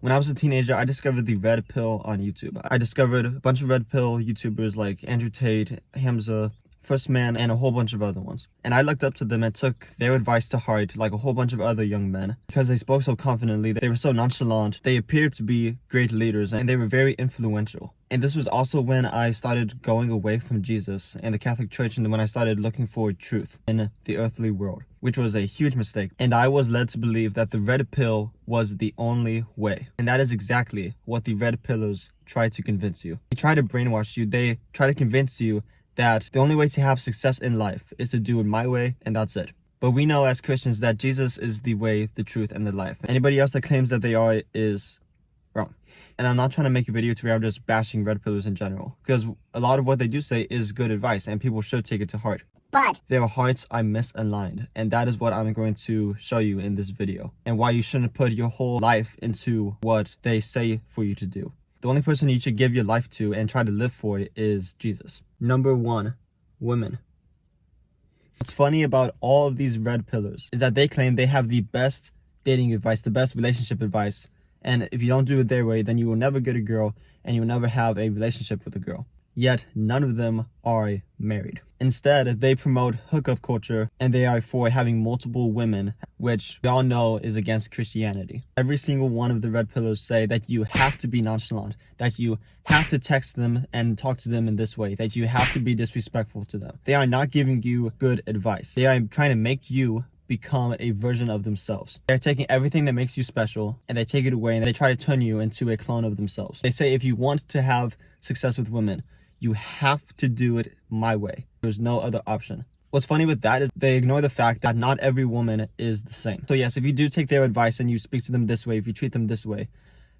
When I was a teenager, I discovered the red pill on YouTube. I discovered a bunch of red pill YouTubers like Andrew Tate, Hamza, First Man, and a whole bunch of other ones. And I looked up to them and took their advice to heart like a whole bunch of other young men. Because they spoke so confidently, they were so nonchalant, they appeared to be great leaders, and they were very influential. And this was also when I started going away from Jesus and the Catholic Church, and when I started looking for truth in the earthly world, which was a huge mistake. And I was led to believe that the red pill was the only way. And that is exactly what the red pillars try to convince you. They try to brainwash you. They try to convince you that the only way to have success in life is to do it my way, and that's it. But we know as Christians that Jesus is the way, the truth, and the life. Anybody else that claims that they are is wrong. And I'm not trying to make a video to where I'm just bashing red pillars in general, because a lot of what they do say is good advice and people should take it to heart. But their hearts are misaligned, and that is what I'm going to show you in this video, and why you shouldn't put your whole life into what they say for you to do. The only person you should give your life to and try to live for is Jesus. Number 1, women. What's funny about all of these red pillars is that they claim they have the best dating advice, the best relationship advice, and if you don't do it their way, then you will never get a girl and you will never have a relationship with a girl. Yet none of them are married. Instead, they promote hookup culture, and they are for having multiple women, which we all know is against Christianity. Every single one of the red pillars say that you have to be nonchalant, that you have to text them and talk to them in this way, that you have to be disrespectful to them. They are not giving you good advice. They are trying to make you become a version of themselves. They're taking everything that makes you special and they take it away, and they try to turn you into a clone of themselves. They say if you want to have success with women, you have to do it my way. There's no other option. What's funny with that is they ignore the fact that not every woman is the same. So yes, if you do take their advice and you speak to them this way, if you treat them this way,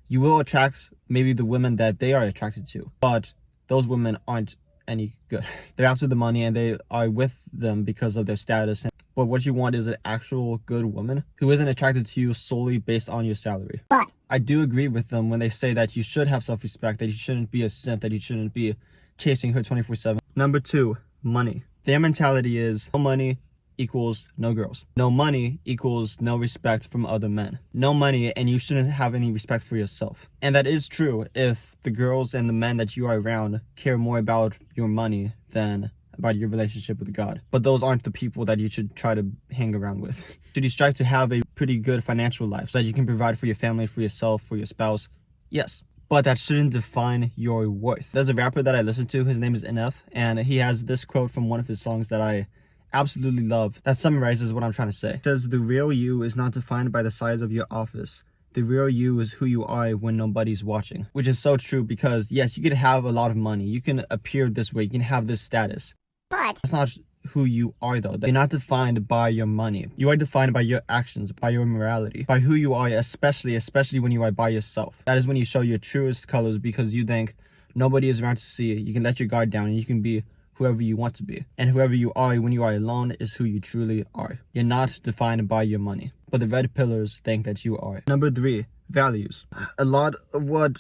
you will attract maybe the women that they are attracted to. But those women aren't any good. They're after the money and they are with them because of their status. But what you want is an actual good woman who isn't attracted to you solely based on your salary. But I do agree with them when they say that you should have self-respect, that you shouldn't be a simp, that you shouldn't be chasing her 24/7. Number 2, money. Their mentality is no money equals no girls. No money equals no respect from other men. No money and you shouldn't have any respect for yourself. And that is true if the girls and the men that you are around care more about your money than about your relationship with God. But those aren't the people that you should try to hang around with. Should you strive to have a pretty good financial life so that you can provide for your family, for yourself, for your spouse? Yes. But that shouldn't define your worth. There's a rapper that I listen to, his name is NF, and he has this quote from one of his songs that I absolutely love that summarizes what I'm trying to say. It says, "The real you is not defined by the size of your office. The real you is who you are when nobody's watching." Which is so true, because yes, you can have a lot of money, you can appear this way, you can have this status, but that's not who you are though. You're not defined by your money. You are defined by your actions, by your morality, by who you are, especially when you are by yourself. That is when you show your truest colors, because you think nobody is around to see it. You can let your guard down and you can be whoever you want to be. And whoever you are when you are alone is who you truly are. You're not defined by your money, but the red pillars think that you are. Number 3, values. A lot of what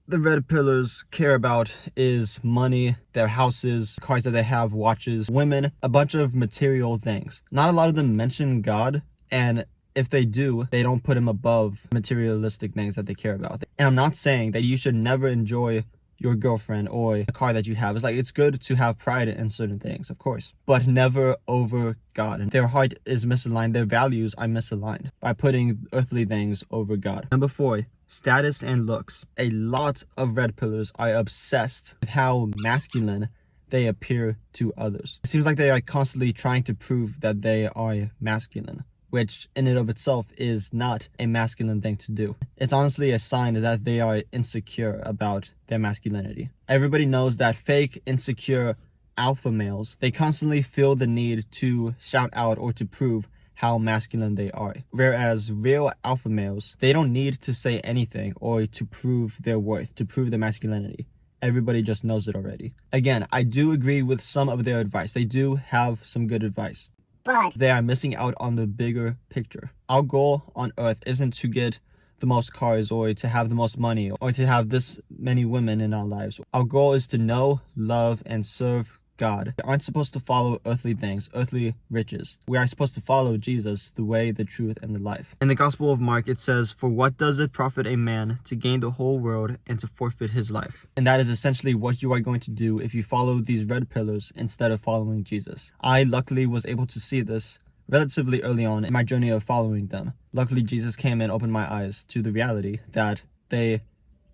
the red pillars care about is money, their houses, cars that they have, watches, women, a bunch of material things. Not a lot of them mention God, and if they do, they don't put him above materialistic things that they care about. And I'm not saying that you should never enjoy your girlfriend or the car that you have. It's like, it's good to have pride in certain things, of course, but never over God. And their heart is misaligned, their values are misaligned by putting earthly things over God. Number 4, status and looks. A lot of red pillars are obsessed with how masculine they appear to others. It seems like they are constantly trying to prove that they are masculine, which in and of itself is not a masculine thing to do. It's honestly a sign that they are insecure about their masculinity. Everybody knows that fake, insecure alpha males, they constantly feel the need to shout out or to prove how masculine they are. Whereas real alpha males, they don't need to say anything or to prove their worth, to prove their masculinity. Everybody just knows it already. Again, I do agree with some of their advice. They do have some good advice, but they are missing out on the bigger picture. Our goal on earth isn't to get the most cars or to have the most money or to have this many women in our lives. Our goal is to know, love, and serve God. We aren't supposed to follow earthly things, earthly riches. We are supposed to follow Jesus, the way, the truth, and the life. In the Gospel of Mark, it says, "For what does it profit a man to gain the whole world and to forfeit his life?" And that is essentially what you are going to do if you follow these red pillars instead of following Jesus. I luckily was able to see this relatively early on in my journey of following them. Luckily, Jesus came and opened my eyes to the reality that they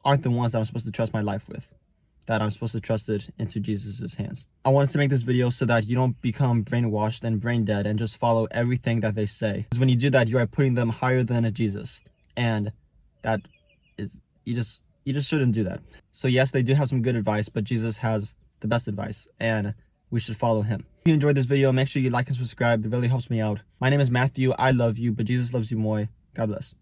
aren't the ones that I'm supposed to trust my life with, that I'm supposed to trust it into Jesus' hands. I wanted to make this video so that you don't become brainwashed and brain dead and just follow everything that they say. Because when you do that, you are putting them higher than a Jesus. And that is, you just shouldn't do that. So yes, they do have some good advice, but Jesus has the best advice, and we should follow him. If you enjoyed this video, make sure you like and subscribe. It really helps me out. My name is Matthew. I love you, but Jesus loves you more. God bless.